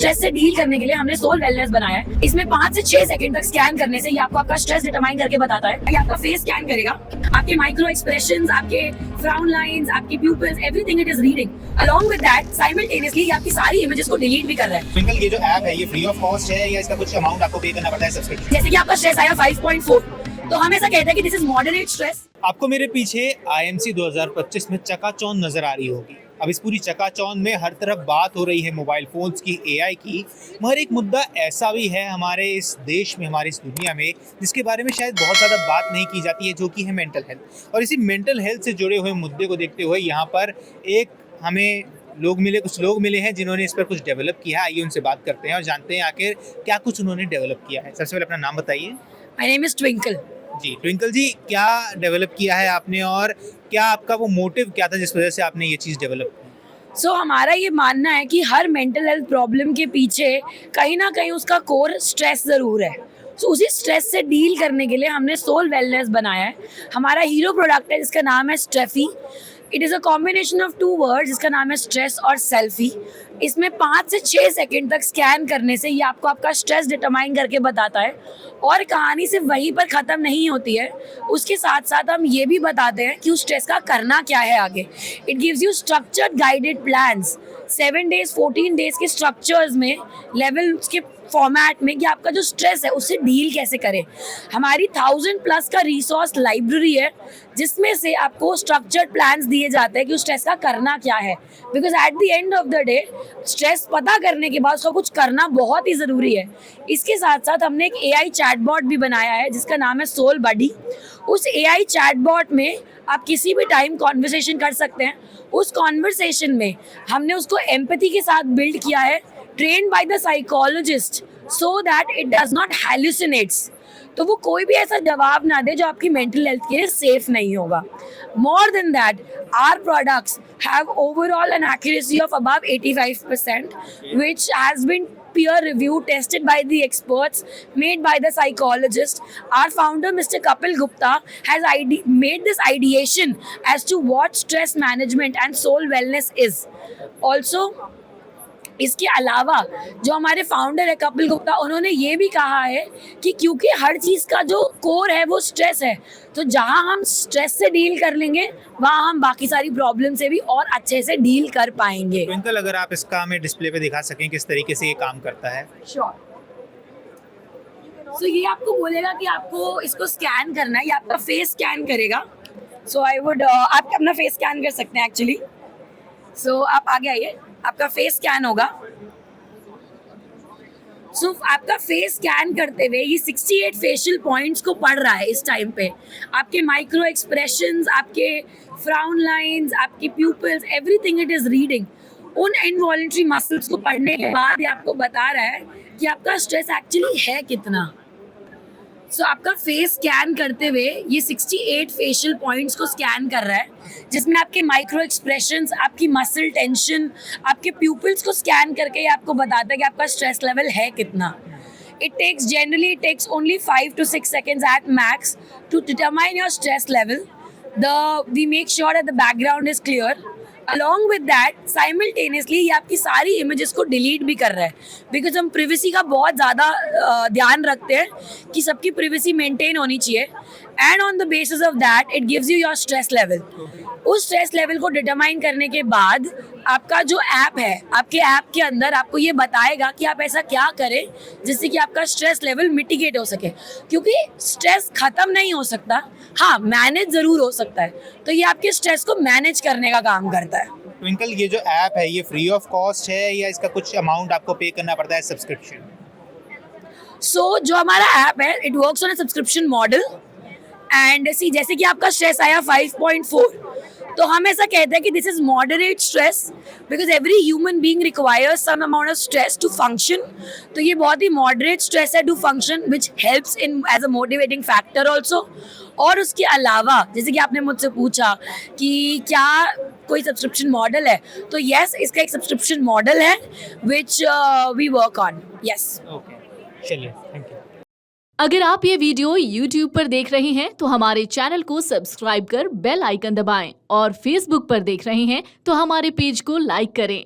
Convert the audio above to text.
Stress से deal करने के लिए हमने सोल वेलनेस बनाया है। इसमें 5 से 6 सेकंड तक स्कैन करने से ये आपको आपका स्ट्रेस डिटरमाइन करके बताता है। ये आपका फेस स्कैन करेगा, आपके माइक्रो एक्सप्रेशंस, आपके फ्राउन लाइंस, आपकी pupils, everything it is reading. Along with that simultaneously ये आपकी सारी इमेजेस को डिलीट भी कर रहा है। ट्विंकल, ये जो ऐप है ये फ्री ऑफ कॉस्ट है या इसका कुछ अमाउंट आपको पे करना पड़ता है सब्सक्रिप्शन? जैसे कि आपका स्ट्रेस आया 5.4, तो हम ऐसा कहते हैं कि दिस इज मॉडरेट स्ट्रेस। आपको मेरे पीछे IMC 2025 में चकाचौंध नजर आ रही होगी। अब इस पूरी चकाचौंध में हर तरफ बात हो रही है मोबाइल फोन्स की, AI की, मगर एक मुद्दा ऐसा भी है हमारे इस देश में, हमारी इस दुनिया में, जिसके बारे में शायद बहुत ज़्यादा बात नहीं की जाती है, जो कि है मेंटल हेल्थ। और इसी मेंटल हेल्थ से जुड़े हुए मुद्दे को देखते हुए यहाँ पर हमें कुछ लोग मिले हैं जिन्होंने इस पर कुछ डेवलप किया है। आइए उनसे बात करते हैं और जानते हैं आखिर क्या कुछ उन्होंने डेवलप किया है। सबसे पहले अपना नाम बताइए। My name is Twinkle. जी ट्विंकल जी, क्या डेवलप किया है आपने और क्या आपका वो मोटिव क्या था जिस वजह से आपने ये चीज़ डेवलप की? हमारा ये मानना है कि हर मेंटल हेल्थ प्रॉब्लम के पीछे कहीं ना कहीं उसका कोर स्ट्रेस ज़रूर है। उसी स्ट्रेस से डील करने के लिए हमने सोल वेलनेस बनाया है। हमारा हीरो प्रोडक्ट है जिसका नाम है स्ट्रेफी। It is a combination of 2 words जिसका नाम है स्ट्रेस और सेल्फी। इसमें 5 से 6 सेकंड तक स्कैन करने से ये आपको आपका स्ट्रेस डिटरमाइन करके बताता है। और कहानी सिर्फ वहीं पर ख़त्म नहीं होती है, उसके साथ साथ हम ये भी बताते हैं कि उस स्ट्रेस का करना क्या है आगे। It gives you structured guided plans 7 days 14 days के स्ट्रक्चर्स में, लेवल के फॉर्मेट में, कि आपका जो स्ट्रेस है उससे डील कैसे करें। हमारी 1000+ का रिसोर्स लाइब्रेरी है जिसमें से आपको स्ट्रक्चर्ड प्लान्स दिए जाते हैं कि उस स्ट्रेस का करना क्या है। Because at the end of the day stress पता करने के बाद उसका कुछ करना बहुत ही ज़रूरी है। इसके साथ साथ हमने एक AI चैटबॉट भी बनाया है जिसका नाम है सोल बडी। उस AI चैटबॉट में आप किसी भी टाइम कॉन्वर्सेशन कर सकते हैं। उस कॉन्वर्सेशन में हमने उसको एम्पैथी के साथ बिल्ड किया है, trained by the psychologist so that it does not hallucinates। तो वो कोई भी ऐसा जवाब ना दे जो आपकी मेंटल हेल्थ के लिए सेफ नहीं होगा। More than that, our products have overall an accuracy of above 85%, which has been peer review tested by the experts, made by the psychologist. Our founder Mr. Kapil Gupta has made this ideation as to what stress management and soul wellness is. Also, इसके अलावा जो हमारे founder है कपिल गुप्ता, उन्होंने ये भी कहा है कि क्योंकि हर चीज़ का जो कोर है वो स्ट्रेस है, तो जहाँ हम स्ट्रेस से डील कर लेंगे वहाँ हम बाकी सारी प्रॉब्लम से भी और अच्छे से डील कर पाएंगे। ट्विंकल, अगर आप इसका हमें डिस्प्ले पे दिखा सकें किस तरीके से ये काम करता है। श्योर। ये आपको बोलेगा कि आपको इसको स्कैन करना है, ये आपका फेस स्कैन करेगा। आप अपना फेस स्कैन कर सकते हैं एक्चुअली। आप आगे आइए, आपका फेस स्कैन होगा। आपका फेस स्कैन करते हुए ये 68 फेशियल पॉइंट्स को पढ़ रहा है इस टाइम पे। आपके माइक्रो एक्सप्रेशंस, आपके फ्राउन लाइंस, आपकी pupils, everything it is reading. उन इनवॉलंटरी मसल्स को पढ़ने के बाद ये आपको बता रहा है कि आपका स्ट्रेस एक्चुअली है कितना। आपका फेस स्कैन करते हुए ये 68 फेशियल पॉइंट्स को स्कैन कर रहा है, जिसमें आपके माइक्रो एक्सप्रेशंस, आपकी मसल टेंशन, आपके प्यूपिल्स को स्कैन करके ये आपको बताता है कि आपका स्ट्रेस लेवल है कितना। Generally it takes only 5 to 6 seconds at max to determine your stress level. We make sure that the background is clear. Along with that, simultaneously ये आपकी सारी images को delete भी कर रहा है, because हम privacy का बहुत ज़्यादा ध्यान रखते हैं कि सबकी privacy maintain होनी चाहिए। And on the basis of that, it gives you your stress level. उस स्ट्रेस लेवल को डिटरमाइन करने के बाद आपका जो ऐप है, आपके ऐप के अंदर आपको ये बताएगा कि आप ऐसा क्या करें जिससे कि आपका स्ट्रेस लेवल मिटिगेट हो सके। क्योंकि स्ट्रेस खत्म नहीं हो सकता, हाँ मैनेज ज़रूर हो सकता है। तो ये आपके स्ट्रेस को मैनेज करने का काम करता है। ट्विंकल, ये जो ऐप है ये फ्री ऑफ कॉस्ट है या इसका कुछ अमाउंट आपको पे करना पड़ता है सब्सक्रिप्शन? जो हमारा ऐप है, it works on a subscription model. And जैसे कि आपका स्ट्रेस आया 5.4, तो हम ऐसा कहते हैं कि this is moderate stress, because every human being requires some amount of stress to function. तो ये बहुत ही मॉडरेट स्ट्रेस है to function, which helps in as a motivating factor also. और उसके अलावा जैसे कि आपने मुझसे पूछा कि क्या कोई सब्सक्रिप्शन मॉडल है, तो यस, इसका एक सब्सक्रिप्शन मॉडल है which we work on. Yes, okay, चलिए, थैंक यू। अगर आप ये वीडियो YouTube पर देख रहे हैं तो हमारे चैनल को सब्सक्राइब कर बेल आइकन दबाएं, और Facebook पर देख रहे हैं तो हमारे पेज को लाइक करें।